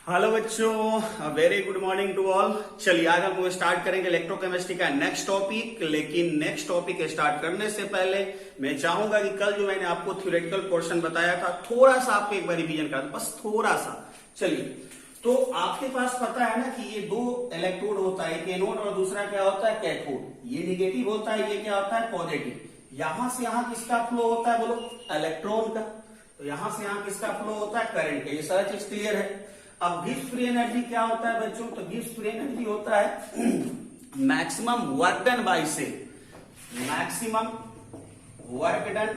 Hello बच्चों, very good morning to all. चलिए आज हम स्टार्ट करेंगे इलेक्ट्रोकेमिस्ट्री का नेक्स्ट टॉपिक। लेकिन नेक्स्ट टॉपिक स्टार्ट करने से पहले मैं चाहूंगा कि कल जो मैंने आपको थ्योरेटिकल पोर्शन बताया था थोड़ा सा आपको एक बार रिवीजन करा, बस थोड़ा सा। चलिए, तो आपके पास पता है ना कि ये दो इलेक्ट्रोड होता है, एक एनोड और दूसरा क्या होता है कैथोड। ये निगेटिव होता है, ये क्या होता है पॉजिटिव। यहां से यहां किसका फ्लो होता है बोलो, इलेक्ट्रॉन का। तो यहां से यहां किसका फ्लो होता है, करंट का। ये सारा चीज क्लियर है। अब गिब्स फ्री एनर्जी क्या होता है बच्चों, तो गिब्स फ्री एनर्जी होता है maximum work done by cell, maximum work done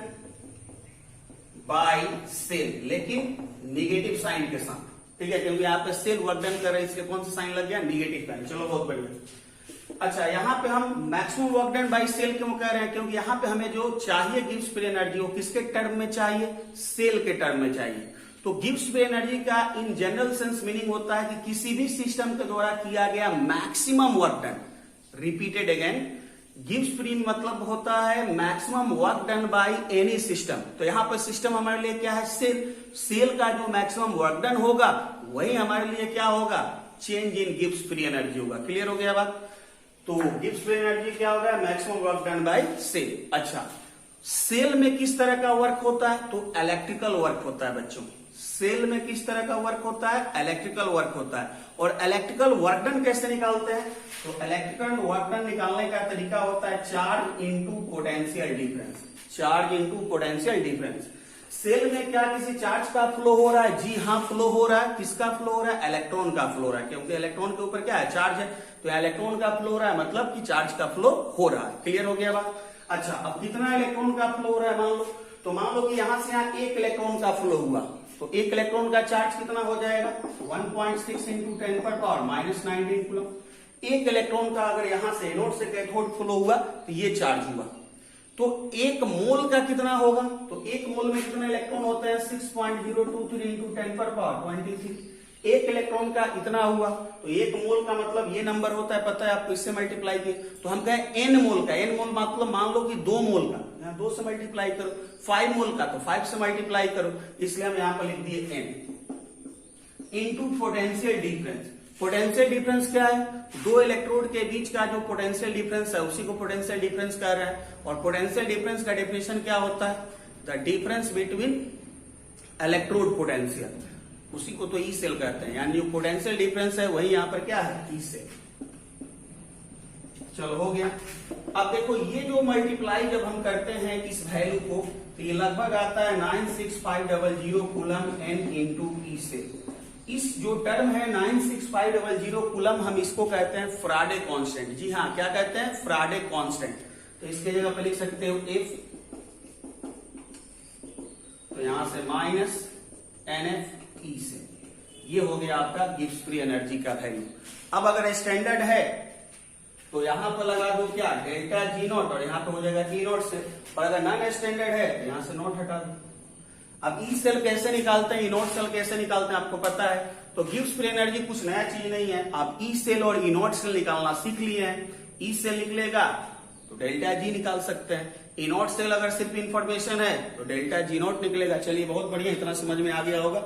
by cell, लेकिन निगेटिव साइन के साथ। ठीक है, क्योंकि यहाँ पे सेल वर्क डन कर रहे हैं, इसके कौन सा साइन लग गया, निगेटिव साइन। चलो बहुत बढ़िया। अच्छा, यहाँ पे हम maximum work done by cell क्यों कह रहे हैं, क्योंकि यहाँ पे हमें जो चाहिए गिब्स फ्री एनर्जी वो किसके टर्म में चाहिए, सेल के टर्म में चाहिए। तो गिब्स फ्री एनर्जी का इन जनरल सेंस मीनिंग होता है कि किसी भी सिस्टम के द्वारा किया गया maximum work done. Repeated again, Gibbs free मतलब होता है maximum work done by any system. तो यहां पर सिस्टम हमारे लिए क्या है, सेल। सेल का जो मैक्सिमम वर्क डन होगा वही हमारे लिए क्या होगा, change in Gibbs free energy होगा। क्लियर हो गया बात। तो गिब्स फ्री एनर्जी क्या होगा, maximum work done by cell. अच्छा, सेल में किस तरह का वर्क होता है, तो इलेक्ट्रिकल वर्क होता है बच्चों। सेल में किस तरह का वर्क होता है, इलेक्ट्रिकल वर्क होता है। और इलेक्ट्रिकल वर्क डन कैसे निकालते हैं, तो इलेक्ट्रिकल वर्क डन निकालने का तरीका होता है charge into potential difference. Charge into potential difference. Cell में क्या किसी चार्ज का फ्लो हो रहा है, जी हाँ फ्लो हो रहा है। किसका फ्लो हो रहा है, इलेक्ट्रॉन का फ्लो हो रहा है, क्योंकि इलेक्ट्रॉन के ऊपर क्या है, चार्ज है। तो इलेक्ट्रॉन का फ्लो हो रहा है मतलब कि चार्ज का फ्लो हो रहा है। क्लियर हो गया बात। अच्छा, अब कितना इलेक्ट्रॉन का फ्लो हो रहा है मान लो, तो मान लो कि यहां से यहां एक इलेक्ट्रॉन का फ्लो हुआ, तो एक इलेक्ट्रॉन का चार्ज कितना हो जाएगा, 1.6 इंटू 10 पर पावर माइनस 19 कूलम। एक इलेक्ट्रॉन का अगर यहां से एनोड से कैथोड फ्लो हुआ तो ये चार्ज हुआ। तो एक मोल का कितना होगा, तो एक मोल में कितने इलेक्ट्रॉन होते हैं, 6.023 इंटू 10 पर पावर 23। एक इलेक्ट्रॉन का इतना हुआ, तो एक मोल का मतलब ये नंबर होता है, पता है आपको, इससे मल्टीप्लाई किए तो हम कहें एन मोल का। एन मोल मतलब मान लो कि 2 मोल का, यहाँ 2 से मल्टीप्लाई करो। 5 मोल का तो 5 से मल्टीप्लाई करो, इसलिए हम यहाँ पर लिख दिए n into potential difference. Potential difference क्या है, दो इलेक्ट्रोड के बीच का जो पोटेंशियल डिफरेंस है उसी को पोटेंशियल डिफरेंस कह रहा है। और पोटेंशियल डिफरेंस का डेफिनेशन क्या होता है, the difference between electrode potential, उसी को तो ई सेल कहते हैं। यानी जो पोटेंशियल डिफरेंस है वही यहां पर क्या है, ई सेल। चलो हो गया। अब देखो ये जो मल्टीप्लाई जब हम करते हैं इस वैल्यू को, तो ये लगभग आता है 96500 coulomb n into E cell. इस जो टर्म है 96500 कूलम, हम इसको कहते हैं फ्राडे कांस्टेंट। जी हाँ, क्या कहते हैं, फ्राडे कांस्टेंट। तो इसके जगह पे लिख सकते हो एफ, तो यहां से माइनस NF ई से। ये हो गया आपका गिब्स फ्री एनर्जी का वैल्यू। अब अगर स्टैंडर्ड है तो यहां पर लगा दो क्या, डेल्टा जी नॉट, और यहां पे हो जाएगा ई नॉट से। और अगर नॉन स्टैंडर्ड है तो यहां से नॉट हटा दो। अब ई सेल कैसे निकालते हैं, ई नॉट सेल कैसे निकालते हैं आपको पता है। तो गिब्स फ्री एनर्जी कुछ नया चीज नहीं है, आप ई सेल और ई नॉट सेल निकालना सीख लिए हैं। ई सेल निकलेगा तो डेल्टा जी निकाल सकते हैं, ई नॉट सेल अगर सिर्फ इंफॉर्मेशन है तो डेल्टा जी नॉट निकलेगा। चलिए बहुत बढ़िया, इतना समझ में आ गया होगा।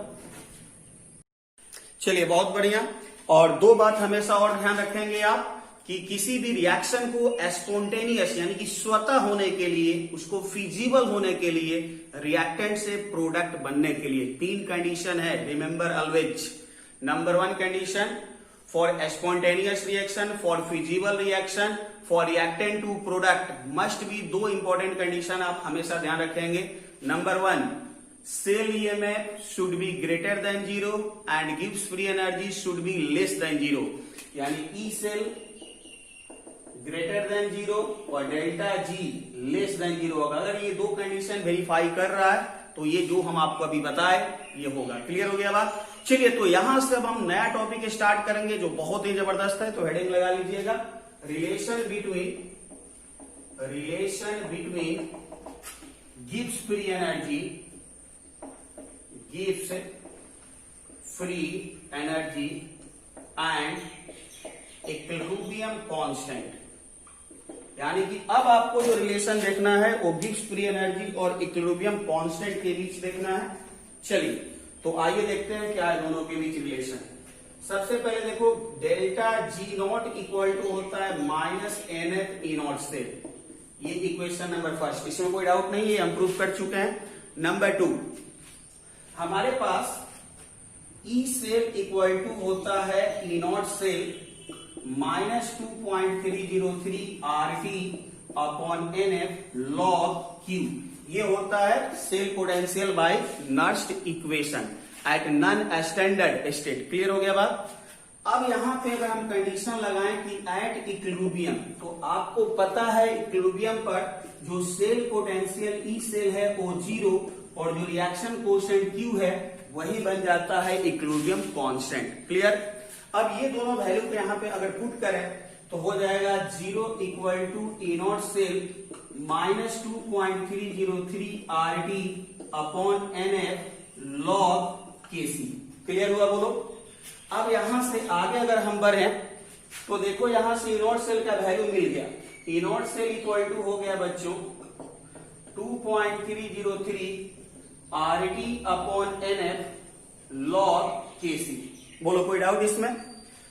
चलिए बहुत बढ़िया। और दो बात हमेशा और ध्यान रखेंगे आप, कि किसी भी रिएक्शन को स्पॉन्टेनियस यानी कि स्वतः होने के लिए, उसको फिजिबल होने के लिए, रिएक्टेंट से प्रोडक्ट बनने के लिए 3 कंडीशन है, remember always. Number 1 condition for spontaneous reaction, for feasible reaction, for reactant to product must be. 2 important condition आप हमेशा ध्यान रखेंगे। Number 1, cell EMF should be greater than 0 and Gibbs free energy should be less than 0। यानी E cell greater than 0 और delta G less than 0 होगा। अगर ये 2 condition verify कर रहा है तो ये जो हम आपको अभी बताए ये होगा। क्लियर हो गया बात। चलिए, तो यहां से अब हम नया टॉपिक स्टार्ट करेंगे जो बहुत ही जबरदस्त है। तो हेडिंग लगा लीजिएगा, relation between Gibbs free energy, Gibbs free energy and equilibrium constant. यानी कि अब आपको जो रिलेशन देखना है वो गिब्स फ्री एनर्जी और इक्विलिब्रियम कांस्टेंट के बीच देखना है। चलिए, तो आइए देखते हैं क्या है दोनों के बीच रिलेशन। सबसे पहले देखो delta G naught equal to होता है minus n F E naught cell, ये इक्वेशन नंबर फर्स्ट, इसमें कोई डाउट नहीं है, हम प्रूव कर चुके हैं। नंबर 2 हमारे पास ई सेल इक्वल टू होता है E naught cell minus 2.303 R T upon n F log Q, ये होता है cell potential by Nernst equation at non standard state. Clear हो गया बात। अब यहां पे अगर हम कंडीशन लगाएं कि एट इक्विलिब्रियम, तो आपको पता है इक्विलिब्रियम पर जो सेल पोटेंशियल ई सेल है वो 0 और जो रिएक्शन कोएफिशिएंट क्यू है वही बन जाता है इक्विलिब्रियम कांस्टेंट। क्लियर। अब ये दोनों वैल्यू को यहां पे अगर पुट करें तो हो जाएगा 0 equal to E naught cell minus 2.303 R T upon n F log K C. Clear हुआ बोलो। अब यहां से आगे अगर हम बढ़े तो देखो यहां से ई नॉट सेल का वैल्यू मिल गया, E naught cell equal to हो गया बच्चों 2.303 R T upon n F log K C. बोलो कोई डाउट इसमें।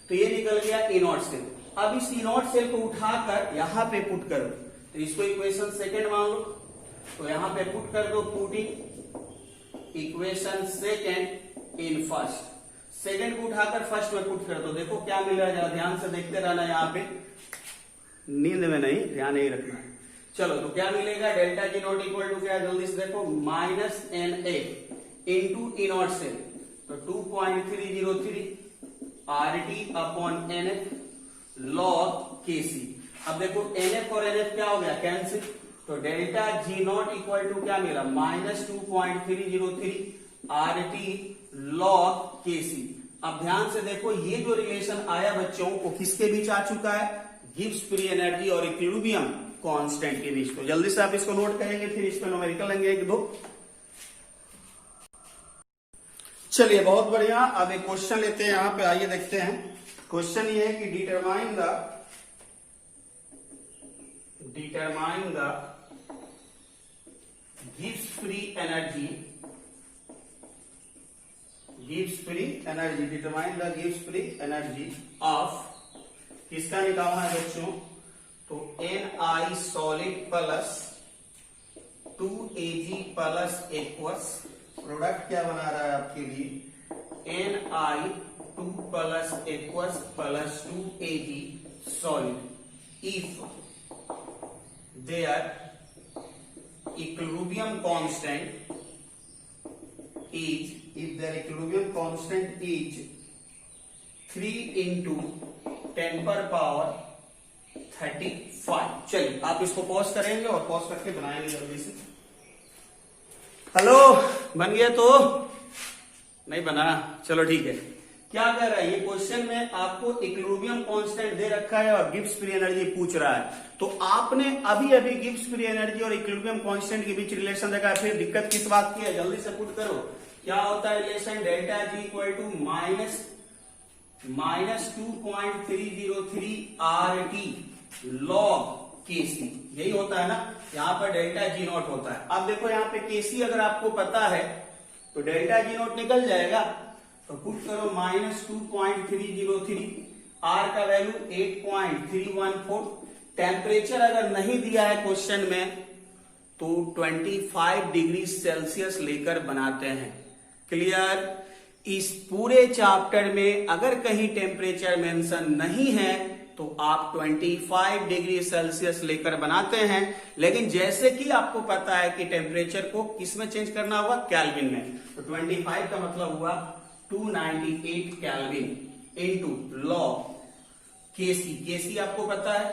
तो ये निकल गया ई नॉट सेल। अब इस ई नॉट सेल को उठाकर यहां पे पुट करो, तो इसको इक्वेशन सेकेंड मान लो, तो यहां पे पुट कर दो, putting equation second in first, second को उठाकर फर्स्ट में पुट कर दो, देखो क्या मिल रहा है, जरा ध्यान से देखते रहना, यहाँ पे नींद में नहीं, ध्यान नहीं रखना। चलो तो क्या मिलेगा, delta G naught equal to क्या, जल्दी से देखो, minus n A into E naught cell, तो 2.303 R T upon n F log K C. अब देखो एन एफ और एन एफ क्या हो गया, कैंसिल, तो delta G naught equal to क्या मिला, minus 2.303 R T log K C. अब ध्यान से देखो ये जो रिलेशन आया बच्चों को किसके बीच आ चुका है, गिब्स फ्री एनर्जी और इक्विलिब्रियम कांस्टेंट के बीच। तो जल्दी से आप इसको नोट करेंगे, फिर इस पर न्यूमेरिकल लेंगे एक दो। चलिए बहुत बढ़िया। अब एक क्वेश्चन लेते हैं, यहां पे आइए देखते हैं। क्वेश्चन ये है कि determine the Gibbs free energy, determine the Gibbs free energy of, किसका निकालना है बच्चों, तो Ni solid plus 2Ag plus aqueous, product क्या बना रहा है आपके लिए, Ni 2 plus aqueous plus 2Ag solid if their equilibrium constant is, if their equilibrium constant is 3 into 10 per power 35। चलिए आप इसको पॉज करेंगे और पॉज करके बनाएंगे जल्दी से। हेलो, बन गया तो नहीं बना, चलो ठीक है। क्या कह रहा है ये क्वेश्चन में, आपको इक्विलिब्रियम कांस्टेंट दे रखा है और गिब्स फ्री एनर्जी पूछ रहा है, तो आपने अभी अभी गिब्स फ्री एनर्जी और इक्विलिब्रियम कांस्टेंट के बीच रिलेशन देखा है, फिर दिक्कत किस बात की है, जल्दी से पुट करो। क्या होता है relation, delta G equal to minus 2.303 R T log K C, यही होता है ना, यहाँ पर डेल्टा जी नॉट होता है। अब देखो यहाँ पे के सी अगर आपको पता है तो डेल्टा जी नॉट निकल जाएगा, तो पुट करो माइनस 2.303, आर का वैल्यू 8.314, टेम्परेचर अगर नहीं दिया है क्वेश्चन में तो 25 डिग्री सेल्सियस लेकर बनाते हैं। क्लियर। इस पूरे चैप्टर में अगर कहीं टेम्परेचर मेंशन नहीं है तो आप 25 डिग्री सेल्सियस लेकर बनाते हैं, लेकिन जैसे कि आपको पता है कि टेम्परेचर को किस में चेंज करना होगा, केल्विन में, तो 25 का मतलब हुआ 298 केल्विन इंटू लॉग केसी, केसी आपको पता है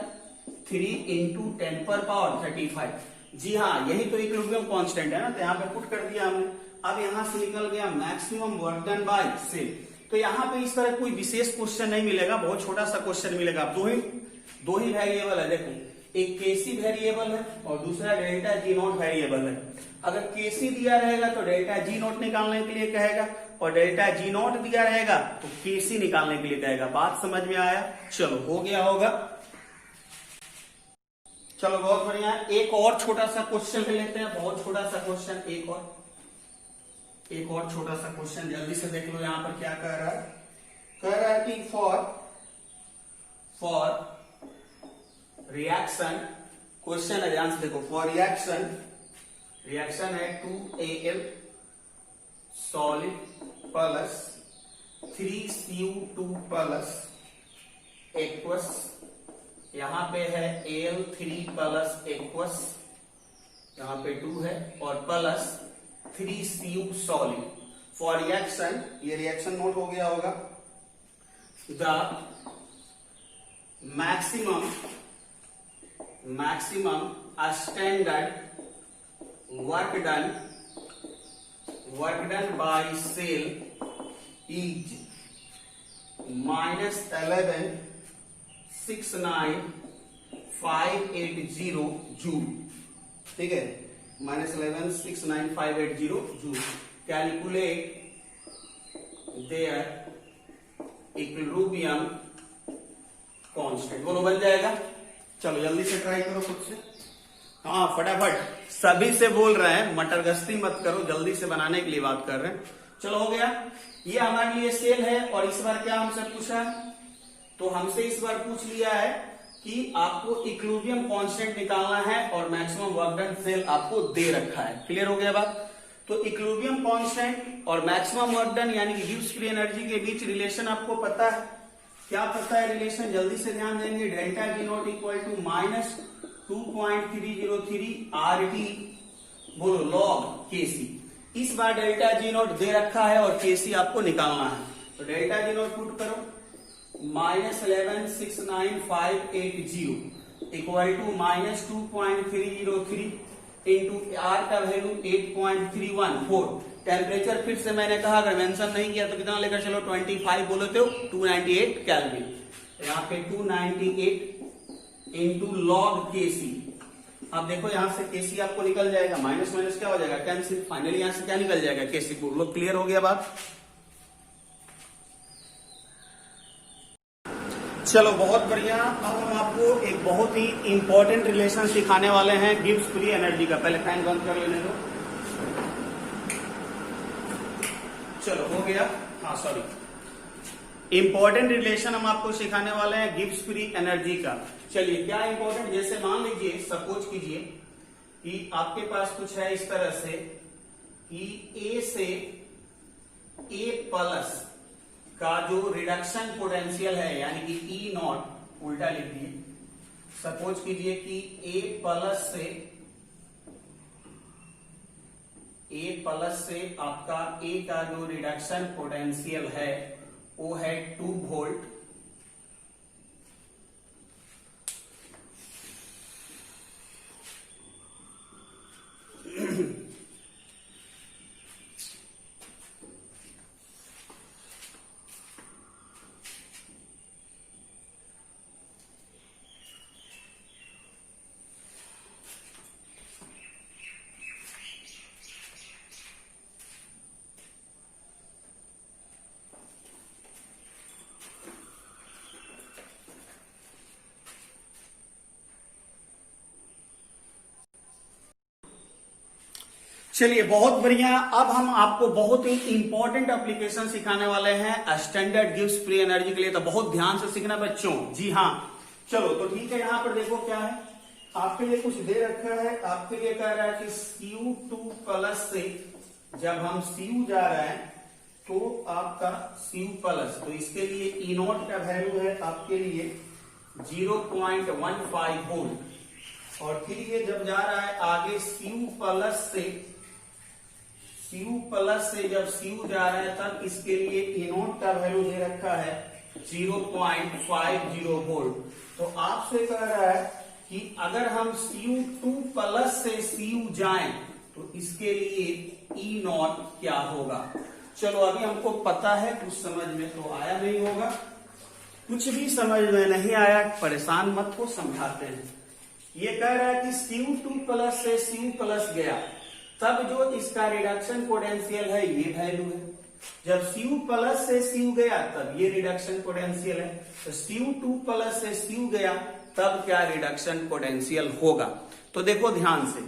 3 इंटू 10 पर पावर 35। जी हाँ, यही तो इक्विलिब्रियम कांस्टेंट है ना, तो यहाँ पे पुट कर दिया हमने। अब यहां से निकल गया maximum work done by cell. तो यहाँ पे इस तरह कोई विशेष क्वेश्चन नहीं मिलेगा, बहुत छोटा सा क्वेश्चन मिलेगा। दो ही वेरिएबल है, देखो, एक केसी वेरिएबल है और दूसरा डेल्टा जी नॉट वेरिएबल है। अगर केसी दिया रहेगा तो डेल्टा जी नॉट निकालने के लिए कहेगा, और डेल्टा जी नॉट दिया रहेगा तो केसी निकालने के लिए कहेगा। बात समझ में आया? चलो हो गया होगा। चलो बहुत बढ़िया। एक और छोटा सा क्वेश्चन ले लेते हैं, बहुत छोटा सा क्वेश्चन, एक और छोटा सा क्वेश्चन जल्दी से देख लो। यहां पर क्या कह रहा है, कह रहा है कि फॉर रिएक्शन, क्वेश्चन है ध्यान से देखो, फॉर रिएक्शन है 2Al solid plus 3Cu2 plus aqueous, यहां पे है Al3 प्लस एक्वस, यहां पे 2 है, और plus 3Cu solid. For reaction, ये रिएक्शन नोट हो गया होगा, the maximum standard work done by cell is -11,69,580 joule. ठीक है, -11,69,580 joule. Calculate their equilibrium constant, बोलो बन जाएगा। चलो जल्दी से ट्राई करो खुद से, हाँ फटाफट, सभी से बोल रहे हैं, मटर गश्ती मत करो, जल्दी से बनाने के लिए बात कर रहे हैं। चलो हो गया, ये हमारे लिए सेल है। और इस बार क्या हमसे पूछा, तो हमसे इस बार पूछ लिया है कि आपको इक्विलिब्रियम कांस्टेंट निकालना है और मैक्सिमम वर्क डन सेल आपको दे रखा है। क्लियर हो गया बात। तो इक्विलिब्रियम कांस्टेंट और मैक्सिमम वर्क डन यानी कि गिब्स फ्री एनर्जी के बीच रिलेशन आपको पता है। क्या पता है रिलेशन, जल्दी से ध्यान देंगे, delta G naught equal to -2.303 RT, बोलो लॉग केसी। इस बार डेल्टा जी नॉट दे रखा है और केसी आपको निकालना है, तो डेल्टा जी नॉट पुट करो, -11,69,580 इक्वल टू -2.303 इंटू आर का वैल्यू 8.314। टेम्परेचर फिर से मैंने कहा, अगर मेंशन नहीं किया तो कितना लेकर चलो, 25 बोलते हो, 298 केल्विन। यहाँ पे 298 इंटू लॉग केसी। अब देखो यहां से केसी आपको निकल जाएगा, माइनस माइनस क्या हो जाएगा, कैंसिल। फाइनली यहां से क्या निकल जाएगा, केसी। बोलो क्लियर हो गया बात। चलो बहुत बढ़िया। अब हम आपको एक बहुत ही इंपॉर्टेंट रिलेशन सिखाने वाले हैं गिब्स फ्री एनर्जी का। पहले फैन बंद कर लेने दो। चलो हो गया, हाँ सॉरी, इंपॉर्टेंट रिलेशन हम आपको सिखाने वाले हैं गिब्स फ्री एनर्जी का। चलिए क्या इंपॉर्टेंट, जैसे मान लीजिए, सपोज कीजिए कि आपके पास कुछ है इस तरह से कि ए से ए प्लस का जो रिडक्शन पोटेंशियल है, यानी कि ई नॉट, उल्टा लिख दिए। सपोज कीजिए कि ए प्लस से आपका ए का जो रिडक्शन पोटेंशियल है वो है 2 वोल्ट, चलिए बहुत बढ़िया। अब हम आपको बहुत ही इंपॉर्टेंट एप्लीकेशन सिखाने वाले हैं स्टैंडर्ड गिब्स फ्री एनर्जी के लिए, तो बहुत ध्यान से सीखना बच्चों। जी हाँ, चलो तो ठीक है। यहां पर देखो क्या है, आपके लिए कुछ दे रखा है। आपके लिए कह रहा है कि Cu2 प्लस से जब हम Cu जा रहे हैं तो आपका Cu प्लस, तो इसके लिए ई नॉट का वैल्यू है आपके लिए 0.15 वोल्ट। और फिर ये जब जा रहा है आगे Cu प्लस से जब Cu जा रहा है तब इसके लिए ई नॉट का वैल्यू दे रखा है 0.50 वोल्ट। तो आपसे कह रहा है कि अगर हम Cu2 प्लस से Cu जाएं तो इसके लिए ई नॉट क्या होगा। चलो अभी हमको पता है, कुछ समझ में तो आया नहीं होगा, कुछ भी समझ में नहीं आया परेशान मत हो, समझाते हैं। ये कह रहा है कि Cu2 प्लस से Cu प्लस गया तब जो इसका रिडक्शन पोटेंशियल है ये वैल्यू है। जब Cu प्लस से Cu गया तब ये रिडक्शन पोटेंशियल है। तो Cu2 प्लस से Cu गया तब क्या रिडक्शन पोटेंशियल होगा। तो देखो ध्यान से,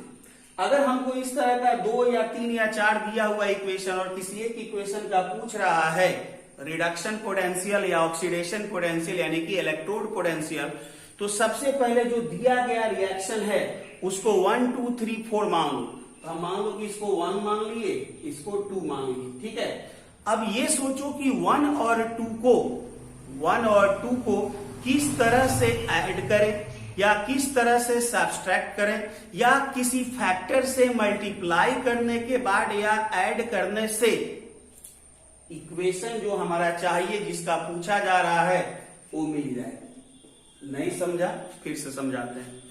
अगर हमको इस तरह का 2 या 3 या 4 दिया हुआ इक्वेशन और किसी एक इक्वेशन का पूछ रहा है रिडक्शन पोटेंशियल या ऑक्सीडेशन पोटेंशियल यानी कि इलेक्ट्रोड पोटेंशियल, तो सबसे पहले जो दिया गया रिएक्शन है उसको 1 2 3 4 मान लो। तो हम मान लो कि इसको 1 मान लिए, इसको 2 मान लिए, ठीक है। अब ये सोचो कि 1 और 2 को किस तरह से ऐड करें या किस तरह से सब्सट्रैक्ट करें या किसी फैक्टर से मल्टीप्लाई करने के बाद या ऐड करने से इक्वेशन जो हमारा चाहिए जिसका पूछा जा रहा है वो मिल जाए। नहीं समझा? फिर से समझाते हैं।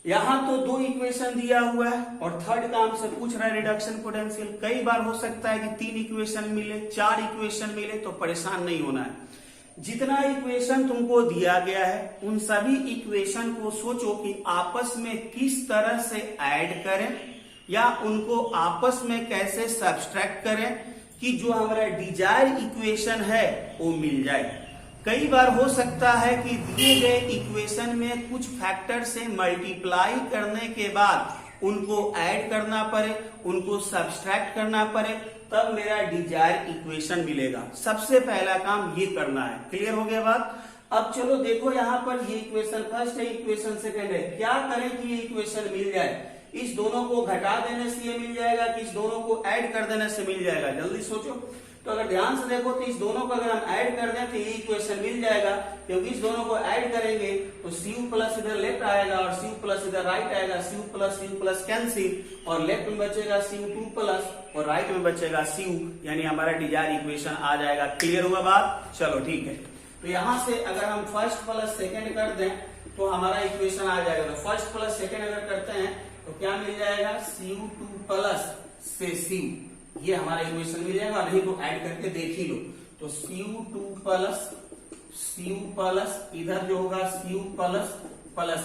यहां तो 2 इक्वेशन दिया हुआ है और थर्ड काम से पूछ रहा है रिडक्शन पोटेंशियल। कई बार हो सकता है कि 3 इक्वेशन मिले, 4 इक्वेशन मिले, तो परेशान नहीं होना है। जितना इक्वेशन तुमको दिया गया है उन सभी इक्वेशन को सोचो कि आपस में किस तरह से ऐड करें या उनको आपस में कैसे सब्सट्रैक्ट करें कि जो हमारा डिजायर इक्वेशन है वो मिल जाए। कई बार हो सकता है कि दिए गए इक्वेशन में कुछ फैक्टर से मल्टीप्लाई करने के बाद उनको ऐड करना पड़े, उनको सब्सट्रैक्ट करना पड़े, तब मेरा डिजायर इक्वेशन मिलेगा। सबसे पहला काम ये करना है। क्लियर हो गया बात? अब चलो देखो यहाँ पर ये इक्वेशन फर्स्ट है, इक्वेशन सेकंड है। क्या करें कि ये इक्वेशन मिल जाए? इस दोनों को घटा देने से ये मिल जाएगा कि इस दोनों को ऐड कर देने से मिल जाएगा? जल्दी सोचो। तो अगर ध्यान से देखो तो इस दोनों को अगर हम ऐड कर दें तो ये इक्वेशन मिल जाएगा, क्योंकि इस दोनों को ऐड करेंगे तो CU प्लस इधर लेफ्ट आएगा और CU प्लस इधर राइट आएगा। CU प्लस कैंसिल और लेफ्ट में बचेगा CU2 प्लस और राइट में बचेगा CU, यानी हमारा डिजायर इक्वेशन आ जाएगा। क्लियर हुआ बात? चलो ठीक है। तो यहां से अगर हम फर्स्ट प्लस सेकेंड कर दें तो हमारा इक्वेशन आ जाएगा। तो फर्स्ट प्लस सेकेंड अगर करते हैं तो क्या मिल जाएगा? CU2 प्लस से CU, ये हमारा इक्वेशन मिल जाएगा। नहीं तो ऐड करके देख ही लो। तो CU2 प्लस इधर जो होगा CU प्लस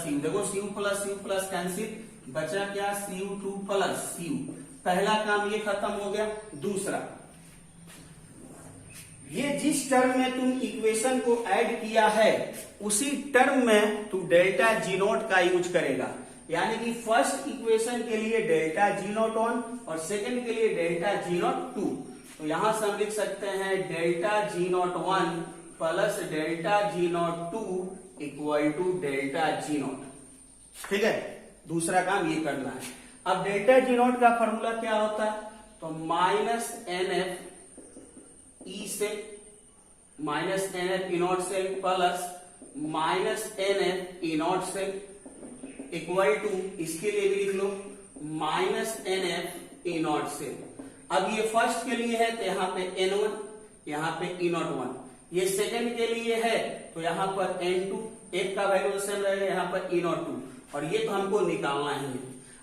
CU। देखो CU प्लस कैंसिल, बचा क्या? CU2 plus CU। पहला काम ये खत्म हो गया। दूसरा, ये जिस टर्म में तुम इक्वेशन को ऐड किया है उसी टर्म में तू डेल्टा G नोट का यूज करेगा। यानी कि फर्स्ट इक्वेशन के लिए डेल्टा G नोट 1 और सेकंड के लिए डेल्टा G नोट 2। तो यहां से हम लिख सकते हैं delta G naught 1 plus delta G naught 2 equal to delta G naught. ठीक है, दूसरा काम ये करना है। अब डेल्टा G नोट का फॉर्मूला क्या होता है? तो माइनस NF E से माइनस NF E नोट से plus minus NF E naught से इक्वल टू, इसके लिए भी लिख लो माइनस NF E नोट से। अब ये फर्स्ट के लिए है तो यहाँ पे N1, यहाँ पे E नोट 1। ये सेकंड के लिए है तो यहाँ पर N2, एक का वैल्यू सेम रहेगा, यहाँ पर E नोट 2, और ये तो हमको निकालना ही है।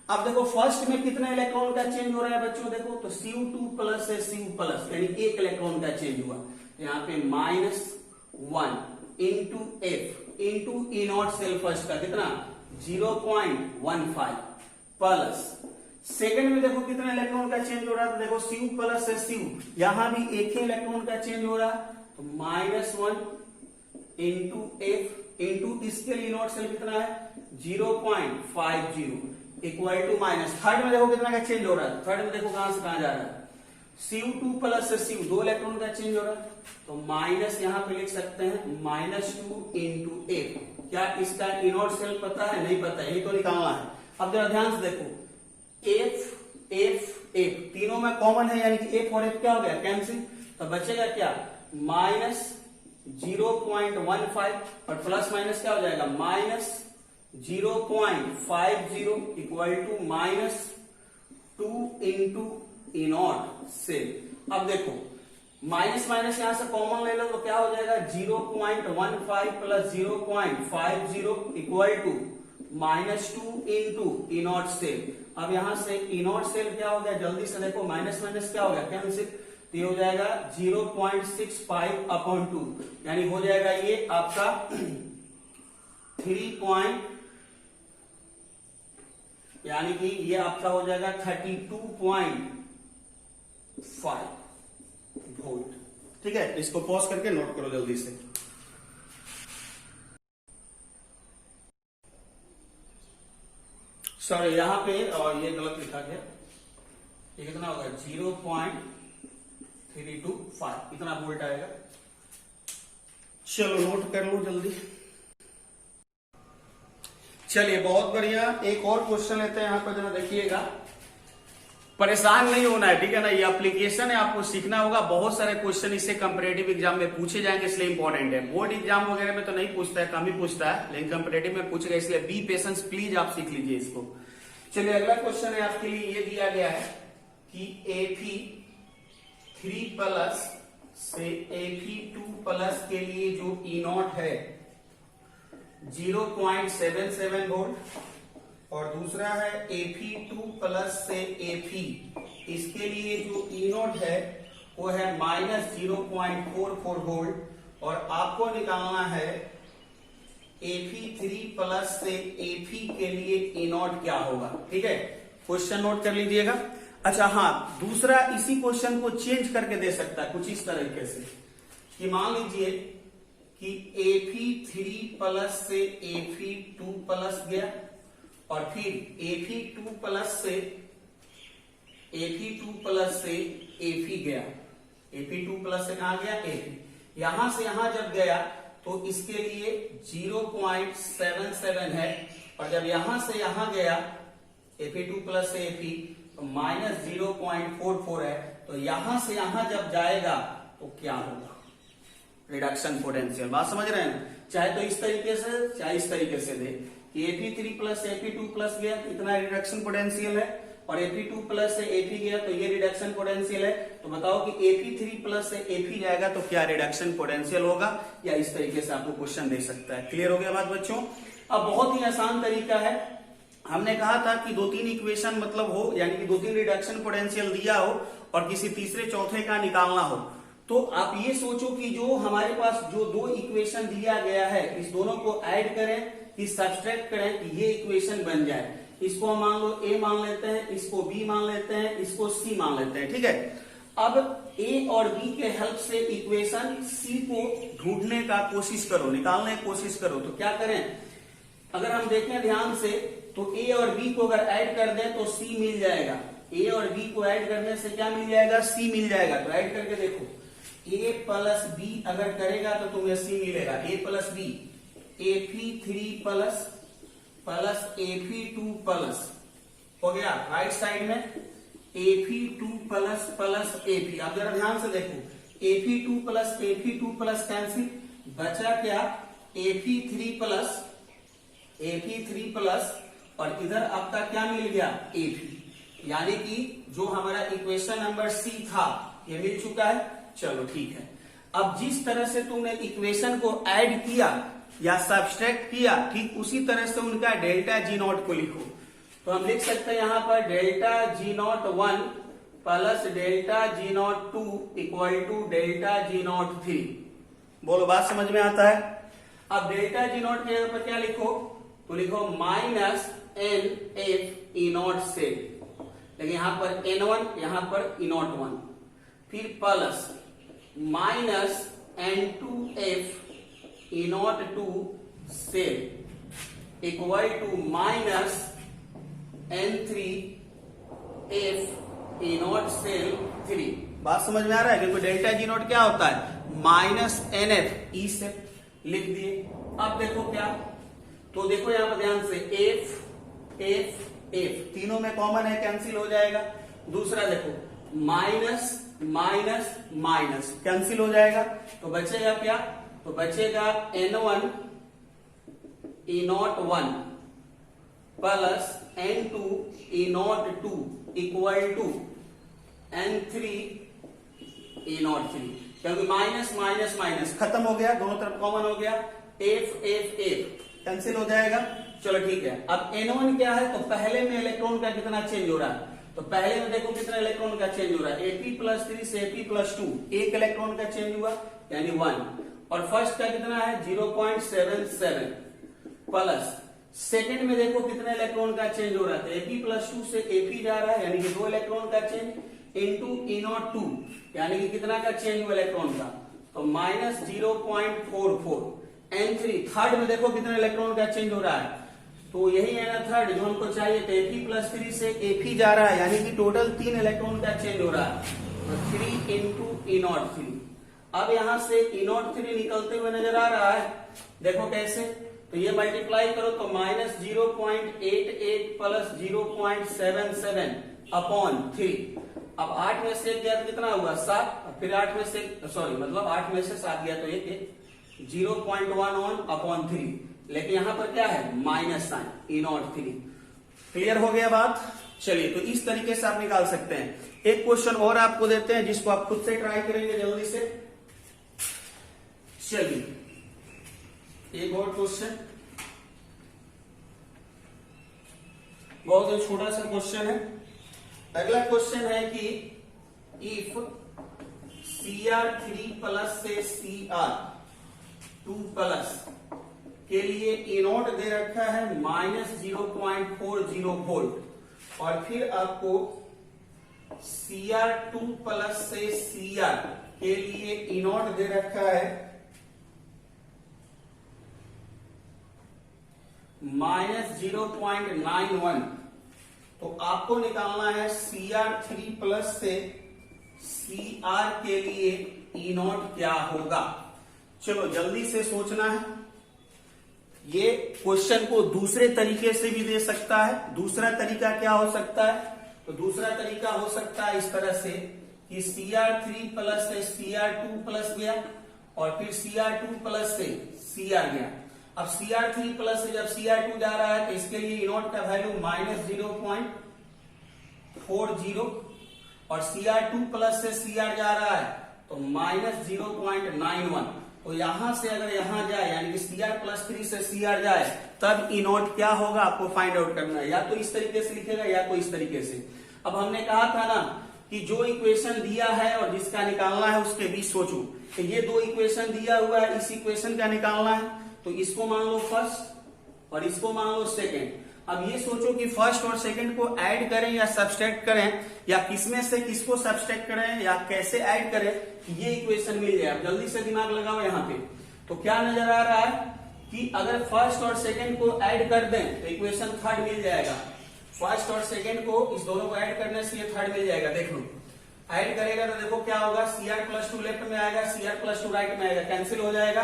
अब देखो फर्स्ट में कितना इलेक्ट्रॉन का चेंज हो रहा है बच्चों? देखो तो CU2 प्लस से CU प्लस, यानी एक इलेक्ट्रॉन का चेंज हुआ। यहाँ पे -1 into F into E naught cell first का कितना 0.15 प्लस सेकंड में देखो कितना इलेक्ट्रॉन का चेंज हो रहा है? तो देखो CU प्लस से CU, यहां भी एक ही इलेक्ट्रॉन का चेंज हो रहा है। तो -1 इंटू F इंटू इसके लिए नोट सेल कितना है 0.50 इक्वल टू माइनस। थर्ड में देखो कितना का चेंज हो रहा है? थर्ड में देखो कहां से कहां जा रहा है? CU2 प्लस से CU, 2 इलेक्ट्रॉन का चेंज हो रहा है। तो माइनस यहां पे लिख सकते हैं -2 इंटू F। क्या इसका E नोट सेल पता है? नहीं पता, यही तो निकालना है। अब जरा ध्यान से देखो, F तीनों में कॉमन है, यानी कि F और F क्या हो गया? कैंसिल। तो बचेगा क्या? -0.15 और प्लस माइनस क्या हो जाएगा? -0.50 equal to -2 into E naught cell. अब देखो माइनस माइनस यहां से कॉमन ले लो तो क्या हो जाएगा? 0.15 plus 0.50 equal to -2 into E naught cell. अब यहां से E नोट सेल क्या हो गया? जल्दी से देखो, माइनस माइनस क्या हो गया? कैंसिल। तो ये हो जाएगा 0.65/2, यानी हो जाएगा ये आपका 3 यानी कि ये आपका हो जाएगा 32.5 वोल्ट। ठीक है, इसको पॉज करके नोट करो जल्दी से। सॉरी, यहां पे और ये गलत लिखा गया। ये कितना होगा? 3 to 5 इतना वोल्ट आएगा। चलो नोट कर लो जल्दी। चलिए बहुत बढ़िया, एक और क्वेश्चन लेते हैं। यहां पर जरा देखिएगा, परेशान नहीं होना है, ठीक है ना। ये एप्लीकेशन है, आपको सीखना होगा। बहुत सारे क्वेश्चन इससे कंपैरेटिव एग्जाम में पूछे जाएंगे, इसलिए इंपॉर्टेंट है। बोर्ड एग्जाम वगैरह में तो नहीं पूछता है, कम ही पूछता है, लेकिन कंपैरेटिव में पूछेगा, इसलिए बी पेशेंस, प्लीज आप सीख लीजिए इसको। चलिए अगला क्वेश्चन है आपके लिए, ये दिया गया है कि Ap3+ से Ap2+ के लिए जो E0 है 0.77 वोल्ट, और दूसरा है Ap2+ से Ap, इसके लिए जो E0 है वो है -0.44 वोल्ट, और आपको निकालना है Ap3+ से Ap के लिए E0 क्या होगा, ठीक है। क्वेश्चन नोट कर लीजिएगा। अच्छा हाँ, दूसरा इसी क्वेश्चन को चेंज करके दे सकता है कुछ इस तरीके से कि मान लीजिए कि Ap3+ से Ap2+ गया, और फिर Ap2+ से Ap गया। Ap2+ से कहा गया Ap, यहां से यहां जब गया तो इसके लिए 0.77 है, और जब यहां से यहां गया Ap2+ से Ap तो -0.44 है, तो यहां से यहां जब जाएगा तो क्या होगा, रिडक्शन पोटेंशियल। बात समझ रहे हैं, चाहे तो इस तरीके से चाहे इस तरीके से दे। Ap3+ से Ap2+ गया तो इतना रिडक्शन पोटेंशियल है, और Ap2+ से Ap गया तो ये रिडक्शन पोटेंशियल है। तो बताओ कि Ap3+ से Ap जाएगा तो क्या रिडक्शन पोटेंशियल होगा, या इस तरीके से आपको क्वेश्चन दे सकता है। क्लियर हो गया बात बच्चों। अब बहुत ही आसान तरीका है, हमने कहा था कि 2-3 इक्वेशन मतलब हो, यानी कि 2-3 रिडक्शन पोटेंशियल दिया हो और किसी तीसरे चौथे का निकालना हो, तो आप ये सोचो कि जो हमारे पास जो 2 इक्वेशन दिया गया है, इस दोनों को ऐड करें कि सब्सट्रैक्ट करें कि ये इक्वेशन बन जाए। इसको हम मान लो A मान लेते हैं, इसको B मान लेते हैं, इसको C मान लेते हैं, ठीक है। अब A और B के हेल्प से इक्वेशन C को ढूंढने का कोशिश करो, निकालने की कोशिश करो। तो क्या करें, अगर हम देखें ध्यान से तो A और B को अगर ऐड कर दें तो C मिल जाएगा। A और B को ऐड करने से क्या मिल जाएगा, C मिल जाएगा। तो ऐड करके देखो, A + B अगर करेगा तो तुम्हें C मिलेगा। A + B, Ap3+ Ap2+ हो गया। राइट साइड में Ap2+ Ap। अब जरा ध्यान से देखो, Ap2+ कैंसिल, बचा क्या, Ap3+, और इधर आपका क्या मिल गया, Ap। यानी कि जो हमारा इक्वेशन नंबर C था ये मिल चुका है। चलो ठीक है। अब जिस तरह से तुमने इक्वेशन को ऐड किया या सब्सट्रैक्ट किया, ठीक उसी तरह से उनका डेल्टा G0 को लिखो। तो हम लिख सकते हैं यहां पर delta G01 plus delta G02 equal to delta G03। बोलो बात समझ में आता है। अब डेल्टा G0 के जगह पर क्या लिखो, तो लिखो -NF E0 से, लेकिन यहां पर N1 यहां पर E01, फिर प्लस -N2F E02 से इक्वल टू -N3F E0 से 3। बात समझ में आ रहा है, क्योंकि डेल्टा G0 क्या होता है, -NF E से लिख दिए। अब देखो क्या, तो देखो यहां पर ध्यान से F तीनों में कॉमन है, कैंसिल हो जाएगा। दूसरा देखो माइनस कैंसिल हो जाएगा, तो बचेगा क्या, तो बचेगा N1 E01 plus N2 E02 equal to N3 E03, क्योंकि माइनस खत्म हो गया, दोनों तरफ कॉमन हो गया। F कैंसिल हो जाएगा। चलो ठीक है। अब N1 क्या है, तो पहले में इलेक्ट्रॉन का कितना चेंज हो रहा है, तो पहले में देखो कितना इलेक्ट्रॉन का चेंज हो रहा है, Ap+3 से Ap+2 एक इलेक्ट्रॉन का चेंज हुआ यानी 1, और फर्स्ट का कितना है 0.77 प्लस सेकंड में देखो कितना इलेक्ट्रॉन का चेंज हो रहा है, Ap+2 से Ap जा रहा है यानी कि 2 इलेक्ट्रॉन का चेंज इंटू E02 यानी कि कितना का चेंज हुआ इलेक्ट्रॉन का, तो -0.44। N3 थर्ड में देखो कितना इलेक्ट्रॉन का चेंज हो रहा है, तो यही है ना थर्ड जो हमको चाहिए, तो Ap+3 से Ap जा रहा है यानी कि टोटल 3 इलेक्ट्रॉन का चेंज हो रहा है। तो 3 इंटू E03। अब यहां से E03 निकलते हुए नजर आ रहा है, देखो कैसे, तो ये मल्टीप्लाई करो तो -0.88 प्लस 0.77 अपॉन 3। अब 8 में से 1 गया तो कितना हुआ 7, फिर 8 में से 8 में से 7 गया तो 1 0.11 अपॉन 3, लेकिन यहां पर क्या है माइनस साइन E03। क्लियर हो गया बात। चलिए तो इस तरीके से आप निकाल सकते हैं। एक क्वेश्चन और आपको देते हैं जिसको आप खुद से ट्राई करेंगे जल्दी से। चलिए एक और क्वेश्चन, बहुत ही छोटा सा क्वेश्चन है। अगला क्वेश्चन है कि इफ CR3 प्लस से CR2 प्लस के लिए E0 दे रखा है -0.40 वोल्ट, और फिर आपको CR2 प्लस से CR के लिए E0 दे रखा है -0.91। तो आपको निकालना है CR3 प्लस से CR के लिए E0 क्या होगा। चलो जल्दी से सोचना है। ये क्वेश्चन को दूसरे तरीके से भी दे सकता है। दूसरा तरीका क्या हो सकता है, तो दूसरा तरीका हो सकता है इस तरह से कि CR3 प्लस से CR2 प्लस गया और फिर CR2 प्लस से CR गया। अब CR3 प्लस से जब CR2 जा रहा है तो इसके लिए E0 का वैल्यू -0.40 और CR2 प्लस से CR जा रहा है तो -0.91। तो यहां से अगर यहां जाए यानी कि CR+3 से CR जाए तब E0 क्या होगा आपको फाइंड आउट करना है। या तो इस तरीके से लिखेगा या तो इस तरीके से। अब हमने कहा था ना कि जो इक्वेशन दिया है और जिसका निकालना है उसके बीच सोचो। तो ये दो इक्वेशन दिया हुआ है, इस इक्वेशन का निकालना है तो इसको मान लो फर्स्ट और इसको मान लो सेकेंड। अब ये सोचो कि फर्स्ट और सेकंड को ऐड करें या सब्सट्रैक्ट करें, या किसमें से किसको सब्सट्रैक्ट करें या कैसे ऐड करें, ये इक्वेशन मिल जाए। अब जल्दी से दिमाग लगाओ यहाँ पे। तो क्या नजर आ रहा है कि अगर फर्स्ट और सेकंड को ऐड कर दें तो इक्वेशन थर्ड मिल जाएगा। फर्स्ट और सेकंड को इस दोनों को ऐड करने से ये थर्ड मिल जाएगा। देख लो ऐड करेगा तो देखो क्या होगा, CR+2 लेफ्ट में आएगा, CR+2 राइट में आएगा, कैंसिल हो जाएगा।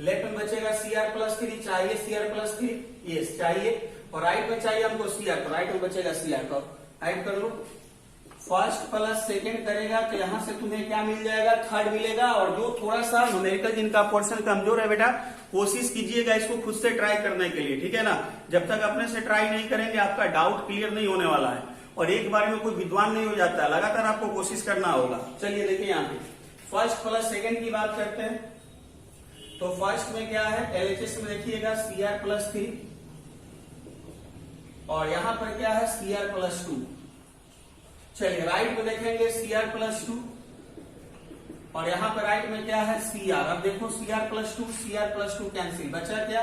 लेफ्ट में बचेगा CR+3, चाहिए CR+3, ये चाहिए, और राइट में चाहिए हमको CR, तो राइट में बचेगा CR। तो ऐड कर लो, फर्स्ट प्लस सेकंड करेगा तो यहां से तुम्हें क्या मिल जाएगा, थर्ड मिलेगा। और जो थोड़ा सा न्यूमेरिकल जिनका पोर्शन कमजोर है बेटा, कोशिश कीजिएगा इसको खुद से ट्राई करने के लिए, ठीक है ना। जब तक अपने से ट्राई नहीं करेंगे आपका डाउट क्लियर नहीं होने वाला है, और एक बार में कोई विद्वान नहीं हो जाता है, लगातार आपको कोशिश करना होगा। चलिए देखिए यहाँ पे फर्स्ट प्लस सेकंड की बात करते हैं। तो फर्स्ट में क्या है, LHS में देखिएगा CR+3, और यहां पर क्या है CR+2। चलिए राइट में देखेंगे CR+2, और यहां पर राइट में क्या है CR। अब देखो CR+2 कैंसिल, बचा क्या,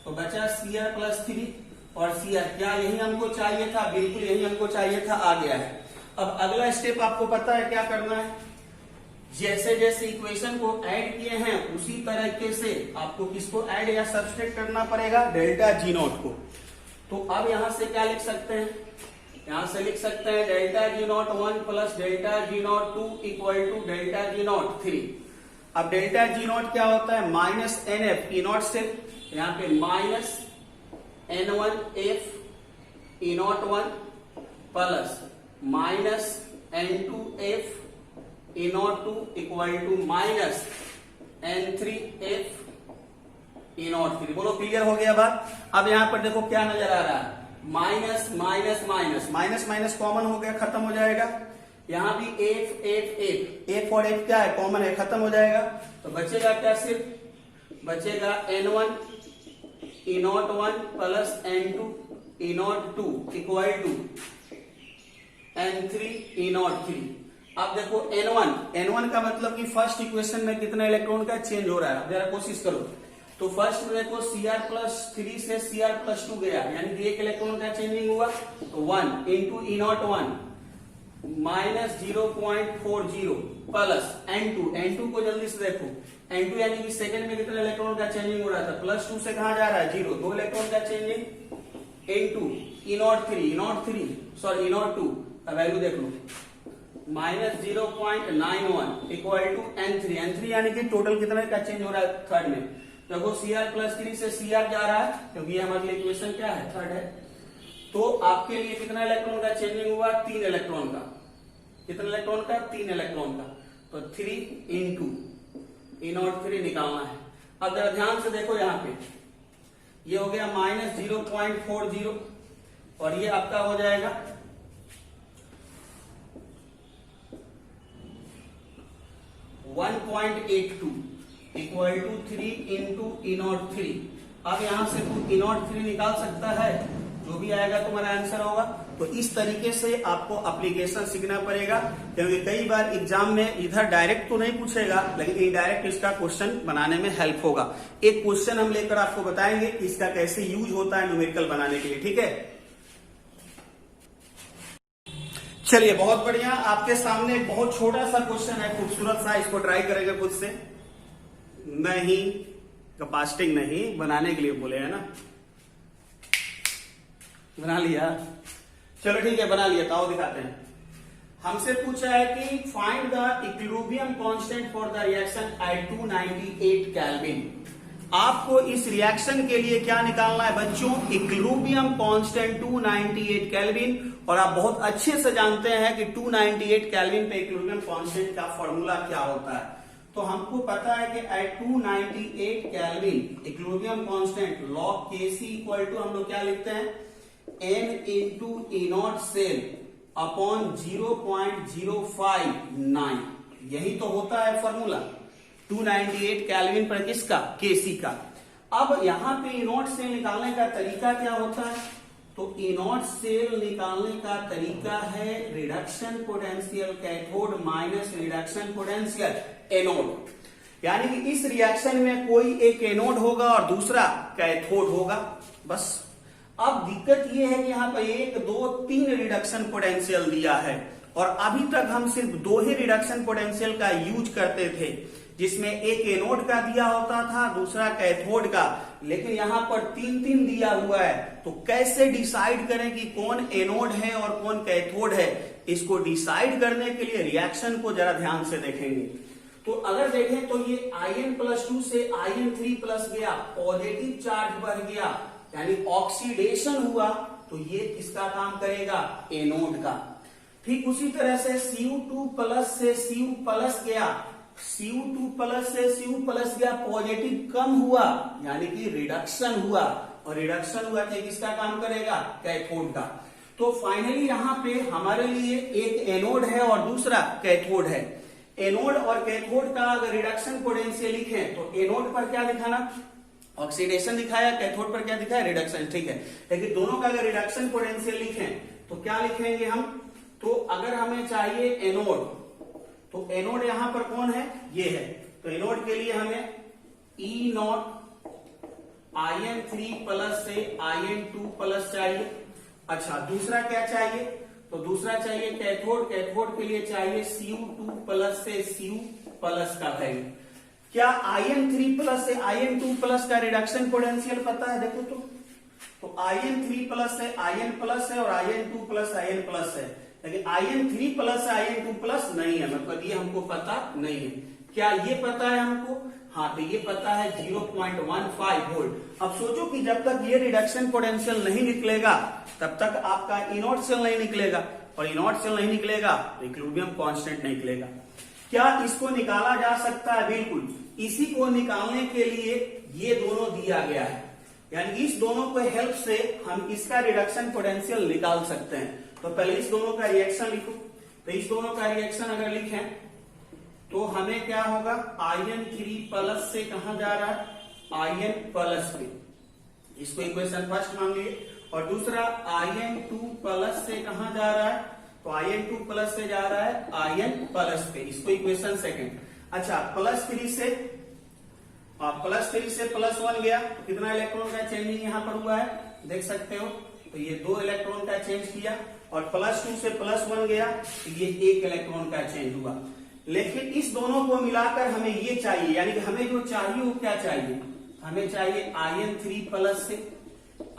तो बचा CR+3 और CR। क्या यही हमको चाहिए था, बिल्कुल यही हमको चाहिए था, आ गया है। अब अगला स्टेप आपको पता है क्या करना है, जैसे जैसे इक्वेशन को ऐड किए हैं उसी तरीके से आपको किसको ऐड या सब्सट्रैक्ट करना पड़ेगा, डेल्टा G0 को। तो अब यहां से क्या लिख सकते हैं, यहां से लिख सकते हैं delta G01 plus delta G02 equal to delta G03। अब डेल्टा G0 क्या होता है, -NF E0 से, यहाँ पे -N1F E01 plus -N2F E02 equal to -N3F E03। बोलो क्लियर हो गया बात। अब यहां पर देखो क्या नजर आ रहा है, minus minus minus minus minus common हो गया, खत्म हो जाएगा। यहां भी F और F क्या है, कॉमन है, खत्म हो जाएगा। तो बचेगा क्या, सिर्फ बचेगा N1 E01 plus N2 E02 equal to N3 E03। अब देखो N1 का मतलब कि फर्स्ट इक्वेशन में कितना इलेक्ट्रॉन का चेंज हो रहा है, जरा कोशिश करो। तो फर्स्ट में देखो CR+3 से CR+2 गया, यानी कि एक इलेक्ट्रॉन का चेंजिंग हुआ, तो 1 इंटू E01 -0.40 प्लस N2 को जल्दी से देखो, N2 यानी कि सेकंड में कितना इलेक्ट्रॉन का चेंजिंग हो रहा था, +2 से कहां जा रहा है, 0, 2 इलेक्ट्रॉन का चेंजिंग इंटू E02 का वैल्यू देख लो -0.91 इक्वल टू N3। N3 यानी कि टोटल कितने का चेंज हो रहा है थर्ड में। देखो Cr+3 से Cr जा रहा है क्योंकि ये हमारी इक्वेशन क्या है थर्ड है। तो आपके लिए कितना इलेक्ट्रॉन का चेंजिंग हुआ 3 इलेक्ट्रॉन का। कितना इलेक्ट्रॉन का 3 इलेक्ट्रॉन का। तो 3 इंटू E03 निकालना है। अब जरा ध्यान से देखो यहाँ पे ये हो गया -0.40 और ये आपका हो जाएगा 1.82 इक्वल टू 3 इंटू E03। अब यहां से तू E03 निकाल सकता है, जो भी आएगा तुम्हारा आंसर होगा। तो इस तरीके से आपको एप्लीकेशन सीखना पड़ेगा क्योंकि कई बार एग्जाम में इधर डायरेक्ट तो नहीं पूछेगा लेकिन इनडायरेक्ट इसका क्वेश्चन बनाने में हेल्प होगा। एक क्वेश्चन हम लेकर आपको बताएंगे इसका कैसे यूज होता है न्यूमेरिकल बनाने के लिए, ठीक है। चलिए बहुत बढ़िया, आपके सामने एक बहुत छोटा सा क्वेश्चन है, खूबसूरत सा, इसको ट्राई करेंगे खुद से। नहीं कैपेसिटिंग नहीं, बनाने के लिए बोले है ना। बना लिया, चलो ठीक है बना लिया। तो आओ दिखाते हैं। हमसे पूछा है कि find the equilibrium constant for the reaction at 298 kelvin. आपको इस रिएक्शन के लिए क्या निकालना है बच्चों, इक्विलिब्रियम कांस्टेंट 298 केल्विन। और आप बहुत अच्छे से जानते हैं कि 298 केल्विन पे इक्विलिब्रियम कांस्टेंट का फॉर्मूला क्या होता है। तो हमको पता है कि at 298 kelvin equilibrium constant log Kc equal to हम लोग क्या लिखते हैं n into E0 cell upon 0.059। यही तो होता है फॉर्मूला 298 केल्विन पर किसका, Kc का। अब यहां पे E0 सेल निकालने का तरीका क्या होता है, तो E0 सेल निकालने का तरीका है reduction potential cathode minus reduction potential anode. यानी कि इस रिएक्शन में कोई एक एनोड होगा और दूसरा कैथोड होगा, बस। अब दिक्कत यह है कि यहाँ पर 1 2 3 रिडक्शन पोटेंशियल दिया है और अभी तक हम सिर्फ 2 ही रिडक्शन पोटेंशियल का यूज करते थे, जिसमें एक एनोड का दिया होता था दूसरा कैथोड का, लेकिन यहाँ पर 3 दिया हुआ है। तो कैसे डिसाइड करें कि कौन एनोड है और कौन कैथोड है, इसको डिसाइड करने के लिए रिएक्शन को जरा ध्यान से देखेंगे। तो अगर देखें तो ये In+2 से In3+ गया, पॉजिटिव चार्ज बढ़ गया यानी ऑक्सीडेशन हुआ, तो ये किसका काम करेगा, एनोड का। ठीक उसी तरह से Cu2+ से Cu+ गया, Cu2+ से Cu+ गया, पॉजिटिव कम हुआ यानी कि रिडक्शन हुआ, और रिडक्शन हुआ तो किसका काम करेगा, कैथोड का। तो फाइनली यहां पे हमारे लिए एक एनोड है और दूसरा कैथोड है। एनोड और कैथोड का अगर रिडक्शन पोटेंशियल लिखें तो एनोड पर क्या दिखाना, ऑक्सीडेशन दिखाया, कैथोड पर क्या दिखाया, रिडक्शन, ठीक है। लेकिन दोनों का अगर रिडक्शन पोटेंशियल लिखें तो क्या लिखेंगे हम, तो अगर हमें चाहिए एनोड, तो एनोड यहां पर कौन है, ये है। तो एनोड के लिए हमें E0 In3+ से In2+ चाहिए। अच्छा दूसरा क्या चाहिए, तो दूसरा चाहिए कैथोड, कैथोड के लिए चाहिए Cu2+ से Cu+ का वैल्यू। क्या In3+ से In2+ का रिडक्शन पोटेंशियल पता है, देखो तो In3+ से In+ है और In2+ In+ है, लेकिन In3+ से In2+ नहीं है, मतलब ये हमको पता नहीं है। क्या ये पता है हमको, हाँ तो ये पता है 0.15 वोल्ट। अब सोचो कि जब तक ये रिडक्शन पोटेंशियल नहीं निकलेगा तब तक आपका E0 सेल नहीं निकलेगा, और E0 सेल नहीं निकलेगा तो इक्विलिब्रियम कांस्टेंट नहीं निकलेगा। क्या इसको निकाला जा सकता है, बिल्कुल। इसी को निकालने के लिए ये दोनों दिया गया है, यानी इस दोनों को हेल्प से हम इसका रिडक्शन पोटेंशियल निकाल सकते हैं। तो पहले इस दोनों का रिएक्शन लिखो। तो इस दोनों का रिएक्शन अगर लिखें तो हमें क्या होगा, In3+ से कहां जा रहा है, In+ पे, इसको इक्वेशन फर्स्ट मान लिए। और दूसरा In2+ से कहां जा रहा है, तो In2+ से जा रहा है In+ पे, इसको इक्वेशन सेकंड। अच्छा +3 से +1 गया, तो कितना इलेक्ट्रॉन का चेंजिंग यहां पर हुआ है, देख सकते हो। तो ये 2 इलेक्ट्रॉन का चेंज किया, और +2 से +1 गया, तो ये 1 इलेक्ट्रॉन का चेंज हुआ। लेकिन इस दोनों को मिलाकर हमें ये चाहिए, यानी कि हमें जो चाहिए वो क्या चाहिए, हमें चाहिए In3+ से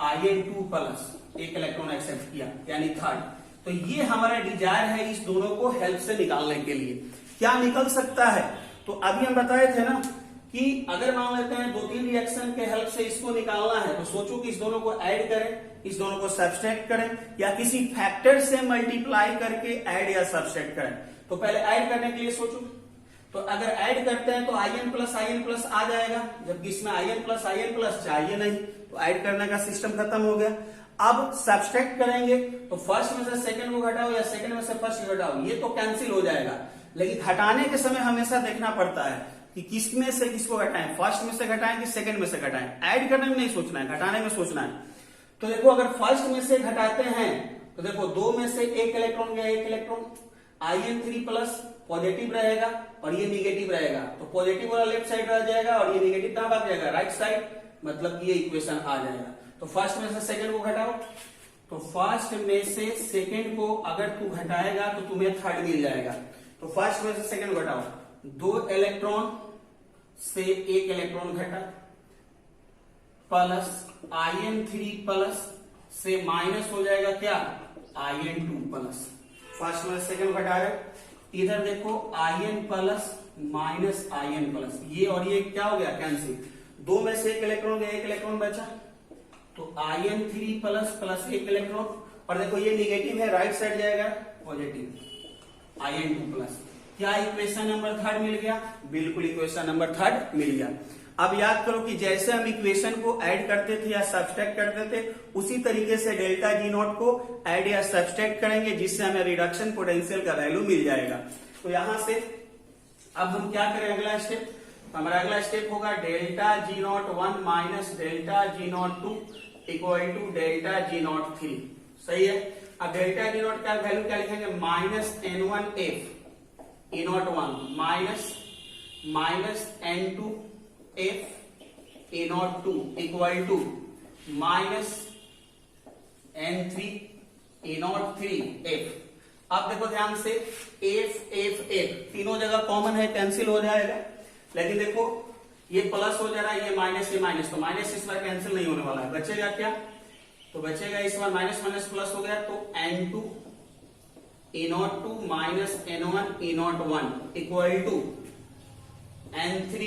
In2+, 1 इलेक्ट्रॉन एक्सेप्ट किया यानी थर्ड। तो तो ये हमारा डिजायर है इस दोनों को हेल्प से निकालने के लिए। क्या निकल सकता है? तो अभी हम बताए थे ना कि अगर मान लेते हैं 2-3 रिएक्शन के हेल्प से इसको निकालना है, तो सोचो कि इस दोनों को ऐड करें, इस दोनों को सब्सट्रैक्ट करें, या किसी फैक्टर से मल्टीप्लाई करके ऐड या सब्सट्रैक्ट करें। तो पहले ऐड करने के लिए सोचो, तो अगर ऐड करते हैं तो आईएन प्लस आ जाएगा, जबकि इसमें आईएन प्लस चाहिए नहीं, तो ऐड करने का सिस्टम खत्म हो गया। अब सब्सट्रैक्ट करेंगे तो फर्स्ट में से सेकंड को घटाओ या सेकंड में से फर्स्ट को घटाओ, ये तो कैंसिल हो जाएगा। लेकिन घटाने के समय हमेशा देखना पड़ता है कि किस में से किसको घटाएं, फर्स्ट में से घटाएं कि सेकंड में से घटाएं। ऐड करने में नहीं सोचना है, घटाने में सोचना है। तो देखो अगर फर्स्ट में से घटाते हैं तो देखो 2 में से 1 इलेक्ट्रॉन गया, 1 इलेक्ट्रॉन, आईएन3 प्लस पॉजिटिव रहेगा और ये निगेटिव रहेगा, तो पॉजिटिव वाला लेफ्ट साइड रह जाएगा और ये निगेटिव कहां भाग जाएगा, राइट साइड, मतलब ये इक्वेशन आ जाएगा। तो फर्स्ट में से सेकंड को घटाओ, तो फर्स्ट में से सेकंड को अगर तू घटाएगा तो तुम्हें थर्ड मिल जाएगा। तो फर्स्ट में से सेकंड घटाओ, 2 इलेक्ट्रॉन से 1 इलेक्ट्रॉन घटा, प्लस आईएन3 प्लस से माइनस हो जाएगा क्या, आईएन2 प्लस। फर्स्ट में सेकंड घटा रहे, इधर देखो IN plus minus IN plus, ये और ये क्या हो गया, कैंसिल। 2 में से 1 इलेक्ट्रॉन गया, 1 इलेक्ट्रॉन बचा, तो आईएन3 प्लस प्लस 1 इलेक्ट्रॉन, और देखो ये निगेटिव है, राइट साइड जाएगा पॉजिटिव, आईएन2 प्लस। क्या इक्वेशन नंबर 3 मिल गया? बिल्कुल इक्वेशन नंबर 3 मिल गया। अब याद करो कि जैसे हम इक्वेशन को ऐड करते थे या सब्सट्रैक्ट करते थे, उसी तरीके से डेल्टा जी नॉट को ऐड या सब्सट्रैक्ट करेंगे, जिससे हमें रिडक्शन पोटेंशियल का वैल्यू मिल जाएगा। तो यहां से अब हम क्या करें, अगला स्टेप, हमारा अगला स्टेप होगा delta G naught 1 minus delta G naught 2 equal to delta G naught 3। सही है। अब डेल्टा जी नॉट का वैल्यू क्या लिखेंगे, minus n1f E naught 1 minus n2f A naught 2 equal to minus n3 A naught 3f। अब देखो ध्यान से, f तीनों जगह कॉमन है, कैंसिल हो जाएगा। लेकिन देखो ये प्लस हो जा रहा है, ये माइनस, तो माइनस इस बार कैंसिल नहीं होने वाला है। बचेगा क्या, तो बचेगा इस बार माइनस माइनस प्लस हो गया, तो n2 A naught 2 minus n1 A naught 1 equal to n3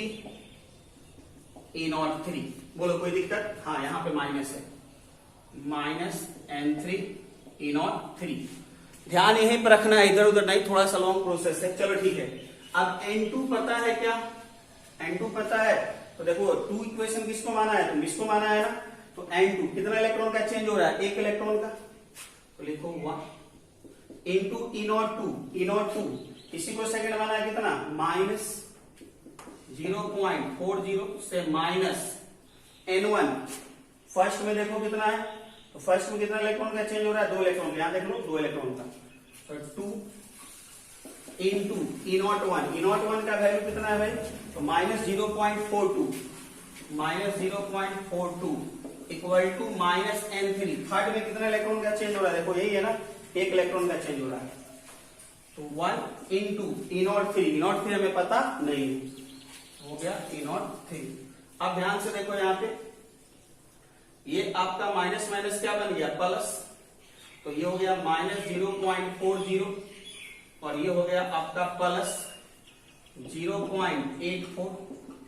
A naught 3। बोलो कोई दिक्कत? हाँ, यहां पे माइनस है, माइनस n3 ए नॉट 3। ध्यान यहीं पर रखना है, इधर उधर नहीं, थोड़ा सा लॉन्ग प्रोसेस है। चलो ठीक है। अब n2 पता है क्या, n2 पता है, तो देखो 2 इक्वेशन किसको माना है, तुम इसको माना है ना, तो n2 कितना इलेक्ट्रॉन का चेंज हो रहा है, 1 इलेक्ट्रॉन का, तो लिखो 1 इंटू ई नॉट 2, इसी को सेकंड माना है कितना, माइनस 0.40 से माइनस n1। फर्स्ट में देखो कितना है, तो फर्स्ट में कितना इलेक्ट्रॉन का चेंज हो रहा है, 2 इलेक्ट्रॉन, यहां देख लो 2 इलेक्ट्रॉन का, तो 2 इंटू ई नॉट 1 का वैल्यू कितना है भाई, तो minus 0.42 equal to minus n3। Third में कितना इलेक्ट्रॉन का चेंज हो रहा है, देखो यही है ना, 1 इलेक्ट्रॉन का चेंज हो रहा है, तो 1 इंटू ई नॉट 3 हमें पता नहीं, हो गया ई नॉट 3। अब ध्यान से देखो यहाँ पे, ये आपका माइनस माइनस क्या बन गया, प्लस, तो ये हो गया माइनस 0.40 और ये हो गया आपका plus 0.84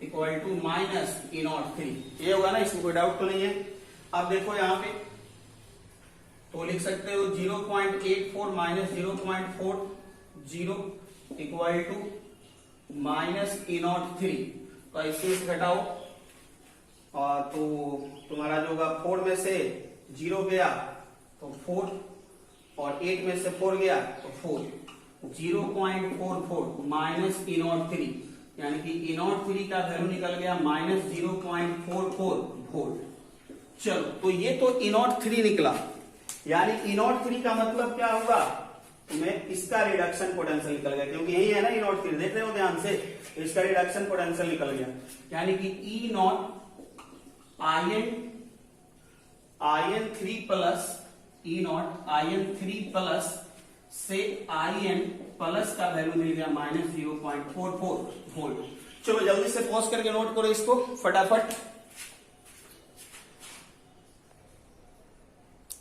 equal to minus E naught 3। ये होगा ना, इसमें कोई डाउट तो नहीं है। अब देखो यहाँ पे, तो लिख सकते हो 0.84 minus 0.40 equal to minus E naught 3। तो इससे घटाओ, और तो तुम्हारा जो होगा 4 में से 0 गया तो 4, और 8 में से 4 गया तो 4, 0.44 माइनस ई नॉट 3, यानी कि ई नॉट 3 का वैल्यू निकल गया माइनस 0.44 वोल्ट। चलो, तो ये तो ई नॉट 3 निकला, यानी ई नॉट 3 का मतलब क्या होगा, तुम्हें इसका रिडक्शन पोटेंशियल निकल गया, क्योंकि यही है ना ई नॉट 3, देख रहे हो ध्यान से, इसका रिडक्शन पोटेंशियल निकल गया, यानी कि E naught ion 3 plus E naught ion 3 plus से आयन प्लस का वैल्यू मिल गया माइनस 0.44 वोल्ट। चलो जल्दी से पॉज करके नोट करो इसको फटाफट।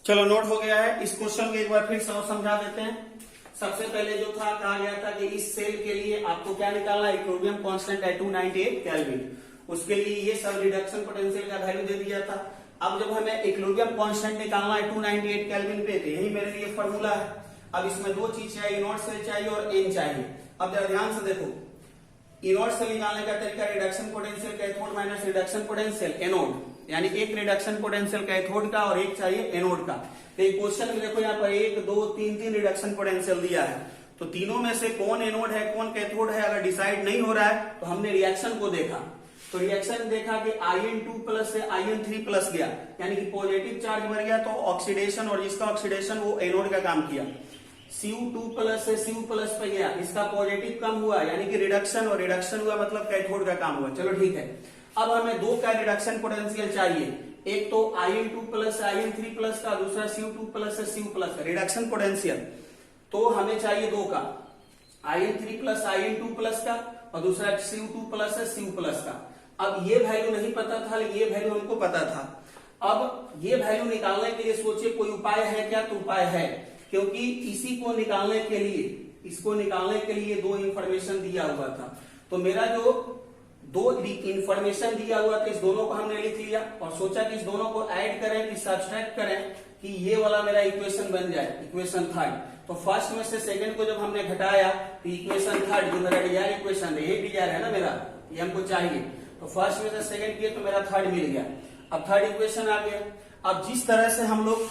चलो नोट हो गया है। इस क्वेश्चन को एक बार फिर से और समझा देते हैं। सबसे पहले जो था कहा गया था कि इस सेल के लिए आपको क्या निकालना है, इक्विलिब्रियम कांस्टेंट है 298 केल्विन। उसके लिए ये सब रिडक्शन पोटेंशियल का वैल्यू दे दिया था। अब जब हमें इक्विलिब्रियम कांस्टेंट निकालना है 298 केल्विन पे, तो यही मेरे लिए फॉर्मूला है। अब इसमें दो चीज चाहिए, इनॉट सेल चाहिए और एन चाहिए। अब जरा ध्यान से देखो, इनॉट सेल निकालने का तरीका reduction potential cathode minus reduction potential anode, यानी एक रिडक्शन पोटेंशियल कैथोड का और एक चाहिए एनोड का। तो क्वेश्चन में देखो यहाँ पर 1 2 3 तीन रिडक्शन पोटेंशियल दिया है, तो तीनों में से कौन एनोड है कौन कैथोड है अगर डिसाइड नहीं हो रहा है तो हमने रिएक्शन को देखा। तो रिएक्शन देखा कि In2 प्लस से In3 प्लस गया, यानी कि पॉजिटिव चार्ज बढ़ गया तो ऑक्सीडेशन, और जिसका ऑक्सीडेशन वो एनोड का काम किया। Cu2 प्लस से Cu प्लस पे गया, इसका पॉजिटिव कम हुआ यानी कि रिडक्शन, और रिडक्शन हुआ मतलब कैथोड का काम हुआ। चलो ठीक है। अब हमें दो का रिडक्शन पोटेंशियल चाहिए, एक तो In2 प्लस से In3 प्लस का, दूसरा Cu2 प्लस से Cu प्लस का रिडक्शन पोटेंशियल। तो हमें चाहिए दो का, In3 प्लस In2 प्लस का और दूसरा Cu2 प्लस से Cu प्लस का। अब ये वैल्यू नहीं पता था लेकिन ये वैल्यू हमको पता था। अब ये वैल्यू निकालने के लिए सोचिए कोई उपाय है क्या, तो उपाय है, क्योंकि इसी को निकालने के लिए, इसको निकालने के लिए दो इंफॉर्मेशन दिया हुआ था। तो मेरा जो दो इंफॉर्मेशन दिया हुआ था इस दोनों को हमने लिख लिया और सोचा कि इस दोनों को ऐड करें कि सब्सट्रैक्ट करें कि ये वाला मेरा इक्वेशन बन जाए, इक्वेशन थर्ड। तो फर्स्ट में से सेकंड को जब हमने घटाया तो इक्वेशन थर्ड जो मेरा डिजायर इक्वेशन है, ये डिजायर है ना मेरा, ये हमको चाहिए। तो फर्स्ट में से सेकंड किए तो मेरा थर्ड मिल गया। अब थर्ड इक्वेशन आ गया। अब जिस तरह से हम लोग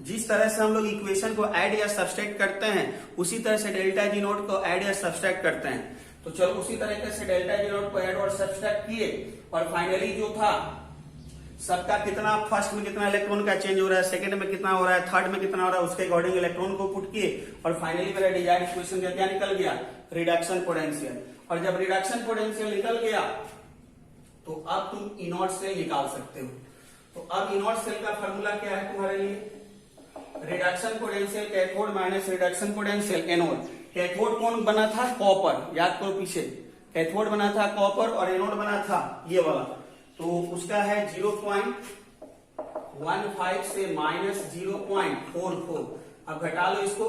जिस तरह से हम लोग इक्वेशन को ऐड या सब्सट्रैक्ट करते हैं उसी तरह से डेल्टा जी नोट को ऐड या सब्सट्रैक्ट करते हैं। तो चलो उसी तरीके से डेल्टा जी नोट को ऐड और सब्सट्रैक्ट किए और फाइनली जो था सबका कितना, फर्स्ट में कितना इलेक्ट्रॉन का चेंज हो रहा है, सेकंड में कितना हो रहा है, थर्ड में कितना हो रहा है, उसके अकॉर्डिंग इलेक्ट्रॉन को पुट किए और फाइनली मेरा डिजायर्ड इक्वेशन का क्या निकल गया, रिडक्शन पोटेंशियल। और जब रिडक्शन पोटेंशियल निकल गया तो अब तुम इनॉट सेल निकाल सकते हो। तो अब इनॉट सेल का फॉर्मूला क्या है तुम्हारे लिए, reduction potential cathode minus reduction potential anode. Cathode कौन बना था, कॉपर, याद करो पीछे, कैथोड बना था कॉपर और एनोड बना था ये वाला। तो उसका है 0.15 से माइनस 0.44। अब घटा लो इसको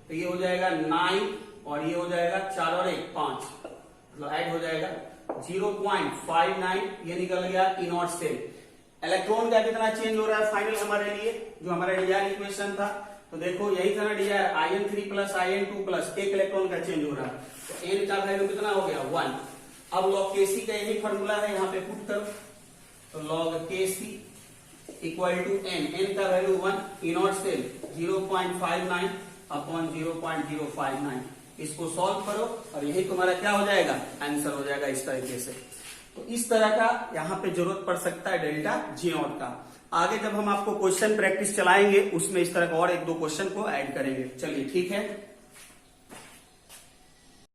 तो ये हो जाएगा 9 और ये हो जाएगा 4 और 1 5, मतलब ऐड हो जाएगा 0.59, ये निकल गया इनॉट सेल। इलेक्ट्रॉन का कितना चेंज हो रहा है फाइनल हमारे लिए, जो हमारा डिजायर इक्वेशन था। तो देखो यही था ना desire, In3 plus In2 plus, एक इलेक्ट्रॉन का चेंज हो रहा है। तो n का वैल्यू कितना हो गया 1। अब log Kc का यही फॉर्मूला है, यहाँ पे पुट करो। तो log Kc equal to n, n का वैल्यू 1, इनॉट सेल 0.59 अपॉन 0.059। इसको सॉल्व करो और यही तुम्हारा क्या हो जाएगा, आंसर हो जाएगा इस तरीके से। तो इस तरह का यहाँ पे जरूरत पड़ सकता है डेल्टा जी नॉट का। आगे जब हम आपको क्वेश्चन प्रैक्टिस चलाएंगे उसमें इस तरह का और एक दो क्वेश्चन को ऐड करेंगे। चलिए ठीक है।